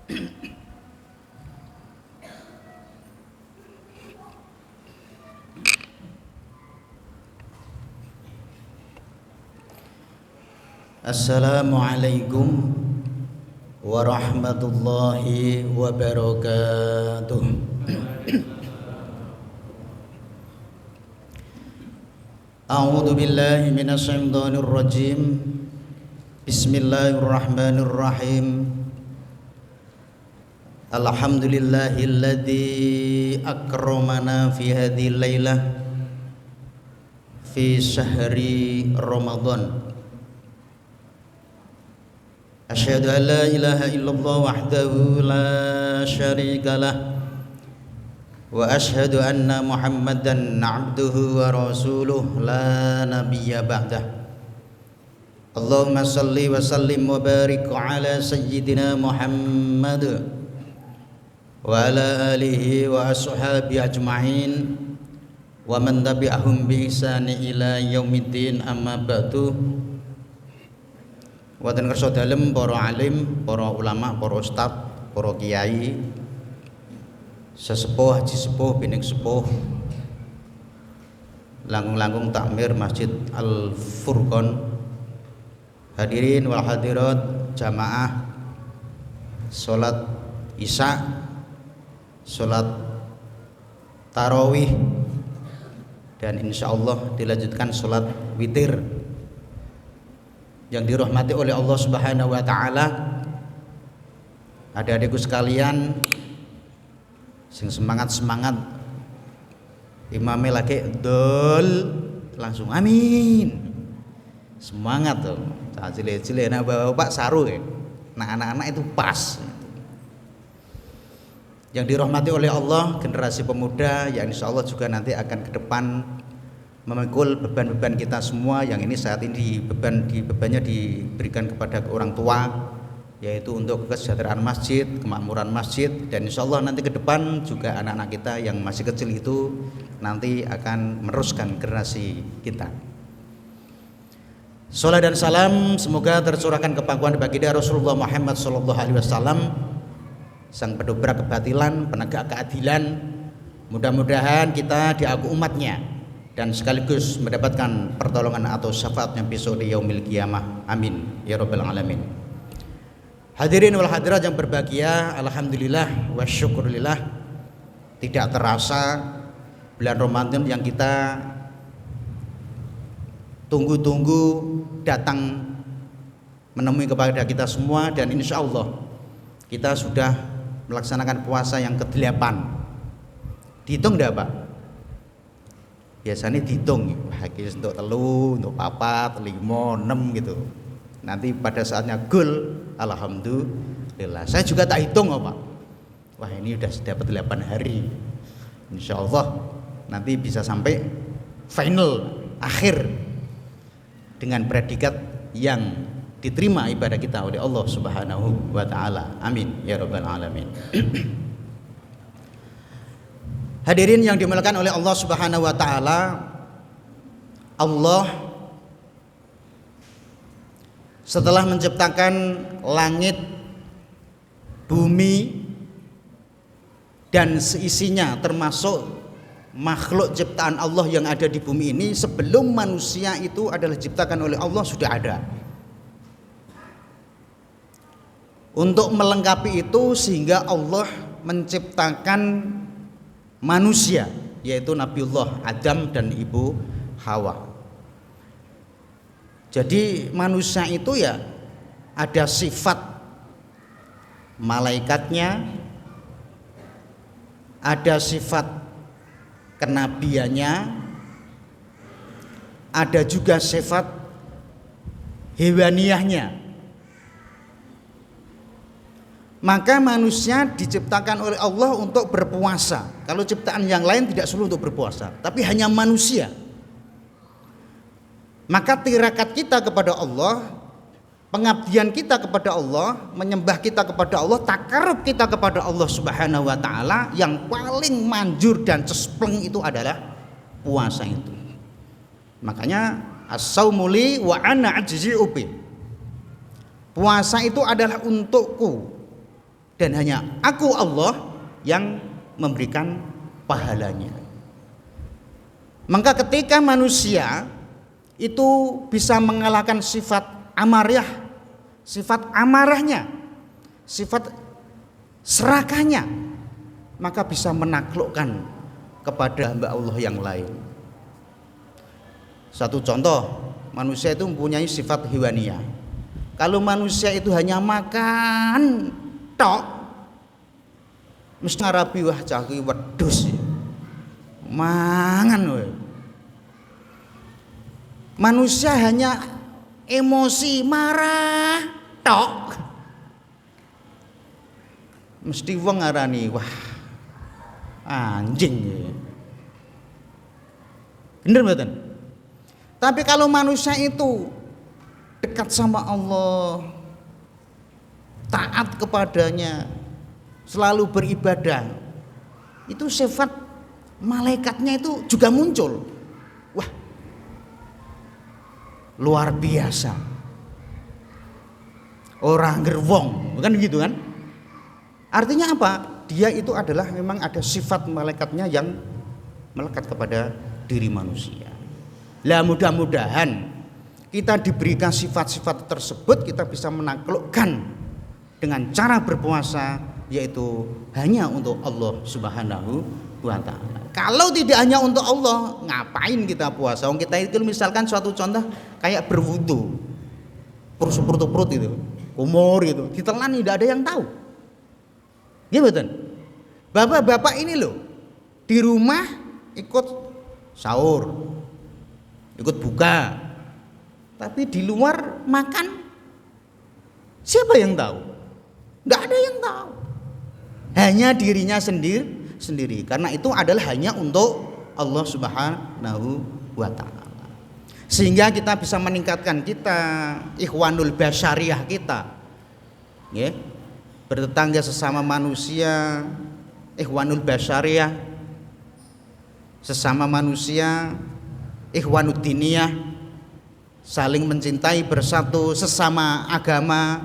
Assalamualaikum warahmatullahi wabarakatuh. A'udzu billahi minasy syaithanir rajim. Bismillahirrahmanirrahim. Alhamdulillahilladzi akramana fi hadhil lailah fi syahri Ramadan. Asyhadu an la ilaha illallah wahdahu la syarika lah wa asyhadu anna Muhammadan abduhu wa rasuluh la nabiyya ba'dah. Allahumma salli wa sallim wa barik ala sayyidina Muhammad wa ala alihi wa ashabihi ajma'in wa man tabi'ahum bi ihsani ila yaumiddin, amma ba'du. Wonten kersa dalem para alim, para ulama, para ustad, para kiai, sesepuh, haji sepuh, bining sepuh, langkung-langkung takmir Masjid Al Furqon, hadirin wal hadirat, jamaah salat Isya, salat tarawih, dan insyaallah dilanjutkan salat witir. Yang dirahmati oleh Allah Subhanahu wa taala, adik-adikku sekalian sing semangat-semangat imame lagi dol langsung amin. Semangat tuh. Cah cilik-cilik anak bapak saru ya. Nah, anak-anak itu pas. Yang dirahmati oleh Allah, generasi pemuda yang insyaallah juga nanti akan ke depan memikul beban-beban kita semua yang ini saat ini bebannya diberikan kepada orang tua, yaitu untuk kesejahteraan masjid, kemakmuran masjid, dan insya Allah nanti ke depan juga anak-anak kita yang masih kecil itu nanti akan meneruskan generasi kita. Salat dan salam semoga tercurahkan ke pangkuan baginda Rasulullah Muhammad SAW, sang pendobrak kebatilan, penegak keadilan. Mudah-mudahan kita diaku umatnya dan sekaligus mendapatkan pertolongan atau syafaatnya besok di yaumil qiyamah. Amin ya rabbal alamin. Hadirin wal hadirat yang berbahagia, alhamdulillah wa syukurillah, tidak terasa bulan Ramadan yang kita tunggu-tunggu datang menemui kepada kita semua, dan insya Allah kita sudah melaksanakan puasa yang ke-8. Dihitung enggak Pak? Biasanya dihitung, hakis untuk telu, untuk papat, 5, 6 gitu. Nanti pada saatnya gol, alhamdulillah. Saya juga tak hitung Pak. Wah, ini udah dapat 8 hari. Insya Allah nanti bisa sampai final akhir dengan predikat yang diterima ibadah kita oleh Allah Subhanahu wa taala. Amin ya rabbal alamin. Hadirin yang dimuliakan oleh Allah Subhanahu wa taala, Allah setelah menciptakan langit, bumi dan seisinya termasuk makhluk ciptaan Allah yang ada di bumi ini, sebelum manusia itu adalah diciptakan oleh Allah sudah ada. Untuk melengkapi itu sehingga Allah menciptakan manusia, yaitu Nabiullah Adam dan Ibu Hawa. Jadi manusia itu ya ada sifat malaikatnya, ada sifat kenabiannya, ada juga sifat hewaniyahnya. Maka manusia diciptakan oleh Allah untuk berpuasa. Kalau ciptaan yang lain tidak suruh untuk berpuasa, tapi hanya manusia. Maka tirakat kita kepada Allah, pengabdian kita kepada Allah, menyembah kita kepada Allah, takarub kita kepada Allah Subhanahu wa taala, yang paling manjur dan cespleng itu adalah puasa itu. Makanya as-saumu li wa ana ajzi'u bi. Puasa itu adalah untukku, dan hanya aku Allah yang memberikan pahalanya. Maka ketika manusia itu bisa mengalahkan sifat amarahnya, sifat serakahnya, maka bisa menaklukkan kepada hamba Allah yang lain. Satu contoh, manusia itu mempunyai sifat hewaniyah. Kalau manusia itu hanya makan tok, mesti ngarapi wah caki wedhus mangan we. Manusia hanya emosi marah tok, mesti wong ngarani wah anjing ya. Bener mboten? Tapi kalau manusia itu dekat sama Allah, taat kepadanya, selalu beribadah, itu sifat malaikatnya itu juga muncul. Wah, luar biasa. Orang gerwong, bukan begitu kan? Artinya apa? Dia itu adalah memang ada sifat malaikatnya yang melekat kepada diri manusia. Lah mudah-mudahan kita diberikan sifat-sifat tersebut, kita bisa menaklukkan dengan cara berpuasa, yaitu hanya untuk Allah Subhanahu wa ta'ala. Kalau tidak hanya untuk Allah, ngapain kita puasa? Kita itu misalkan suatu contoh kayak berwudu, perut itu, umur itu, ditelan tidak ada yang tahu. Ya betul. Bapak-bapak ini loh di rumah ikut sahur, ikut buka, tapi di luar makan siapa yang tahu? Nggak ada yang tahu. Hanya dirinya sendiri. Karena itu adalah hanya untuk Allah Subhanahu wa ta'ala. Sehingga kita bisa meningkatkan kita ikhwanul basyariyah kita. Ya. Bertetangga sesama manusia, ikhwanul basyariyah, sesama manusia, ikhwanud diniyah, saling mencintai, bersatu sesama agama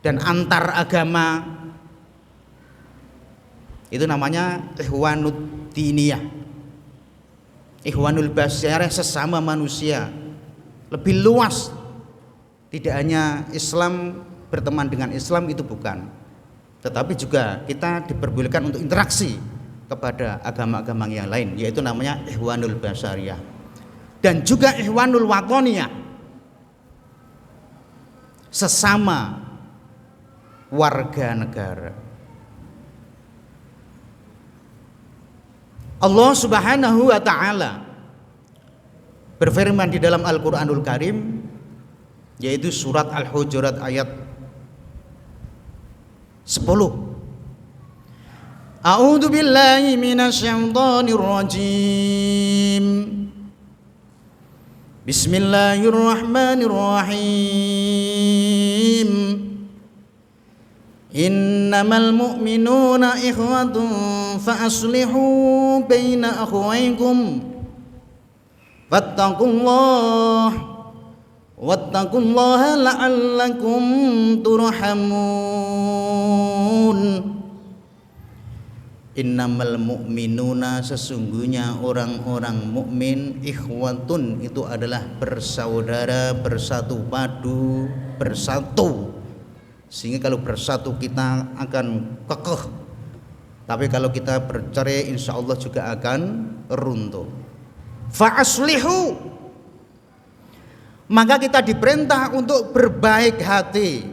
dan antar agama. Itu namanya ikhwanud diniyah. Ikhwanul basyariyah, sesama manusia, lebih luas. Tidak hanya Islam, berteman dengan Islam itu bukan, tetapi juga kita diperbolehkan untuk interaksi kepada agama-agama yang lain, yaitu namanya ikhwanul basyariyah. Dan juga ikhwanul watoniyah, sesama warga negara. Allah Subhanahu wa ta'ala berfirman di dalam Al-Qur'anul Karim, yaitu surat Al-Hujurat ayat 10. A'udzu billahi minasyaitonir rajim. Bismillahirrahmanirrahim. Innamal mu'minuna ikhwatun fa aslihu baina akhawaykum wattaqullaha la'allakum turhamun. Innamal mu'minuna, sesungguhnya orang-orang mukmin, ikhwatun itu adalah bersaudara, bersatu padu, bersatu. Sehingga kalau bersatu kita akan kekeh. Tapi kalau kita bercerai insya Allah juga akan runtuh. Fa'aslihu, maka kita diperintah untuk berbaik hati.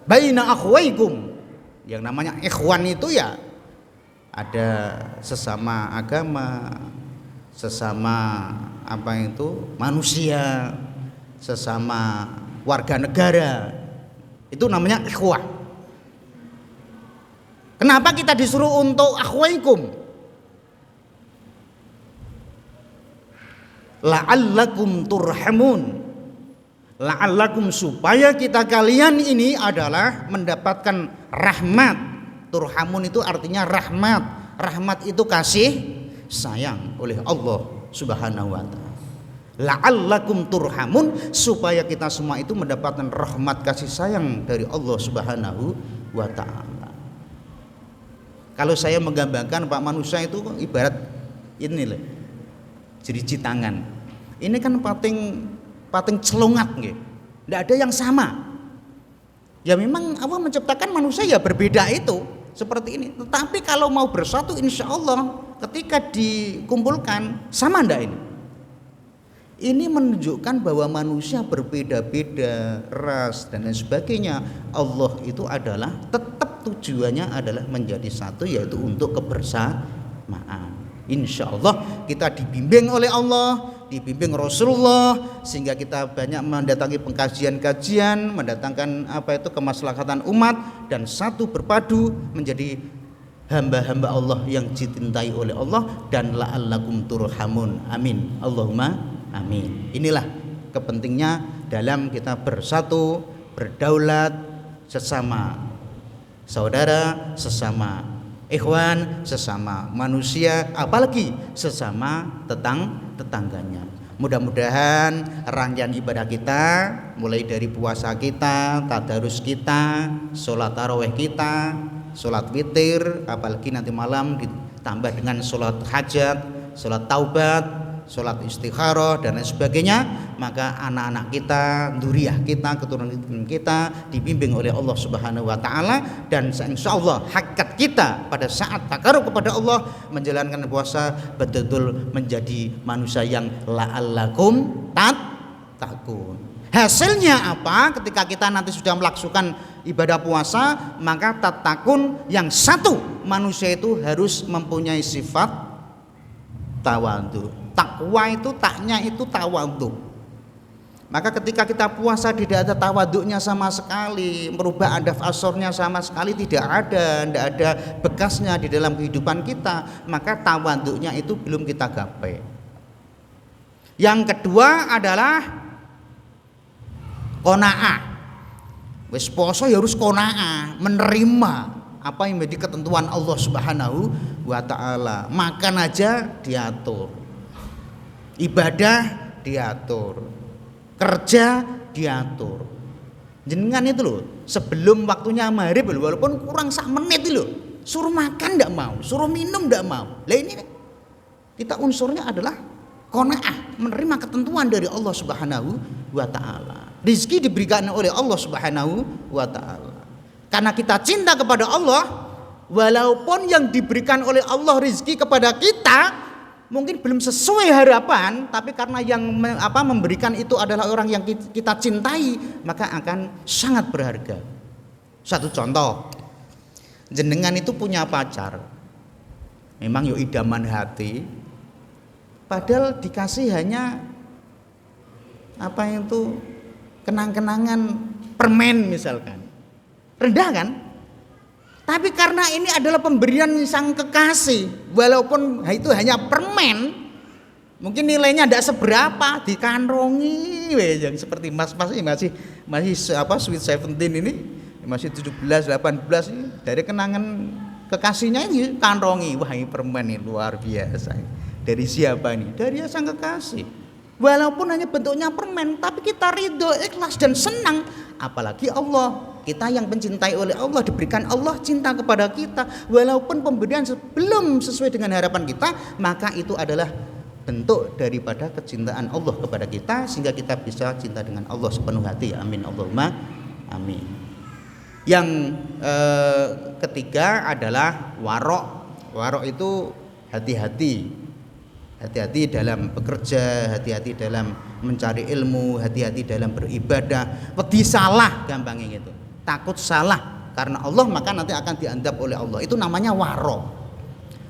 Baina akhwaikum, yang namanya ikhwan itu ya ada sesama agama, sesama manusia, sesama warga negara, itu namanya ikhwah. Kenapa kita disuruh untuk akhwaikum? La'allakum turhamun, la'allakum, supaya kita kalian ini adalah mendapatkan rahmat. Turhamun itu artinya rahmat. Rahmat itu kasih sayang oleh Allah Subhanahu wa ta'ala. la'allakum turhamun, supaya kita semua itu mendapatkan rahmat kasih sayang dari Allah Subhanahu wa taala. Kalau saya menggambarkan Pak, manusia itu ibarat ini loh, jeriji tangan. Ini kan pating celungat nggih. Tidak ada yang sama. Ya memang Allah menciptakan manusia ya berbeda itu seperti ini. Tetapi kalau mau bersatu insya Allah ketika dikumpulkan sama ndak ini? Ini menunjukkan bahwa manusia berbeda-beda ras dan lain sebagainya. Allah itu adalah tetap tujuannya adalah menjadi satu, yaitu untuk kebersamaan. Insya Allah kita dibimbing oleh Allah, dibimbing Rasulullah, sehingga kita banyak mendatangi pengkajian-kajian, mendatangkan kemaslahatan umat, dan satu berpadu menjadi hamba-hamba Allah yang dicintai oleh Allah, dan la'allakum turhamun. Amin. Allahumma amin. Inilah kepentingnya dalam kita bersatu, berdaulat sesama saudara, sesama ikhwan, sesama manusia, apalagi sesama tetangganya. Mudah-mudahan rangkaian ibadah kita, mulai dari puasa kita, tadarus kita, sholat tarawih kita, sholat witir, apalagi nanti malam ditambah dengan sholat hajat, sholat taubat, sholat istikharah dan lain sebagainya, maka anak-anak kita, dzurriyyah kita, keturunan kita dibimbing oleh Allah Subhanahu wa taala, dan insyaallah hakikat kita pada saat takarub kepada Allah menjalankan puasa betul-betul menjadi manusia yang la'allakum tattaqun. Hasilnya apa? Ketika kita nanti sudah melaksanakan ibadah puasa, maka tattaqun yang satu, manusia itu harus mempunyai sifat tawadhu. Takwa itu taknya itu tawadhu. Maka ketika kita puasa tidak ada tawadhunya sama sekali, merubah adab asornya sama sekali tidak ada bekasnya di dalam kehidupan kita, maka tawadhunya itu belum kita gapai. Yang kedua adalah qanaah. Wis poso ya harus qanaah, menerima apa yang menjadi ketentuan Allah Subhanahu wa taala. Makan aja diatur, ibadah diatur, kerja diatur. Jenengan itu loh, sebelum waktunya maghrib walaupun kurang sak menit itu loh, suruh makan enggak mau, suruh minum enggak mau. Lah ini kita unsurnya adalah qanaah, menerima ketentuan dari Allah Subhanahu wa taala. Rizki diberikan oleh Allah Subhanahu wa taala. Karena kita cinta kepada Allah, walaupun yang diberikan oleh Allah rizki kepada kita mungkin belum sesuai harapan, tapi karena yang memberikan itu adalah orang yang kita cintai, maka akan sangat berharga. Satu contoh, jenengan itu punya pacar, memang yo idaman hati, padahal dikasih hanya kenang-kenangan permen misalkan, rendah kan? Tapi karena ini adalah pemberian sang kekasih, walaupun itu hanya permen, mungkin nilainya tidak seberapa, dikantrongi, seperti mas-mas ini masih sweet 17 ini masih 17, 18 ini, dari kenangan kekasihnya ini kantrongi, wah ini permen ini luar biasa. Dari siapa ini? Dari sang kekasih. Walaupun hanya bentuknya permen, tapi kita ridho, ikhlas dan senang. Apalagi Allah, kita yang mencintai oleh Allah, diberikan Allah cinta kepada kita, walaupun pemberian belum sesuai dengan harapan kita, maka itu adalah bentuk daripada kecintaan Allah kepada kita, sehingga kita bisa cinta dengan Allah sepenuh hati. Amin Allahumma amin. Yang ketiga adalah warok. Warok itu hati-hati dalam bekerja, hati-hati dalam mencari ilmu, hati-hati dalam beribadah. Wedi salah gampangnya gitu, takut salah karena Allah, maka nanti akan diadab oleh Allah. Itu namanya warok.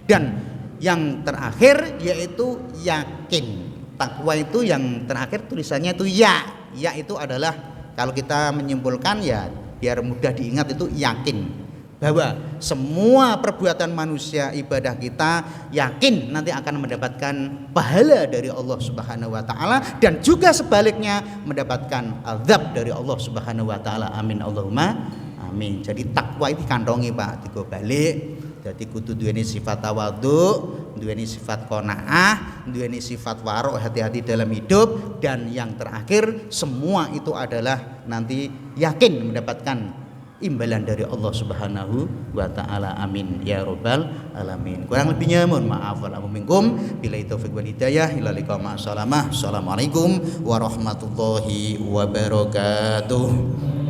Dan yang terakhir yaitu yakin. Takwa itu yang terakhir tulisannya itu ya itu adalah, kalau kita menyimpulkan ya biar mudah diingat, itu yakin bahwa semua perbuatan manusia, ibadah kita, yakin nanti akan mendapatkan pahala dari Allah Subhanahu wa taala, dan juga sebaliknya mendapatkan azab dari Allah Subhanahu wa taala. Amin Allahumma amin. Jadi takwa itu kantongi Pak, digo balik. Jadi kudu duweni sifat tawadhu, duweni sifat qanaah, duweni sifat warok, hati-hati dalam hidup, dan yang terakhir semua itu adalah nanti yakin mendapatkan imbalan dari Allah Subhanahu wa taala. Amin ya rabbal alamin. Kurang lebihnya mohon maaf wal minkum. Billahi taufik wal hidayah. Ila liqa ma'assalamah. Assalamualaikum warahmatullahi wabarakatuh.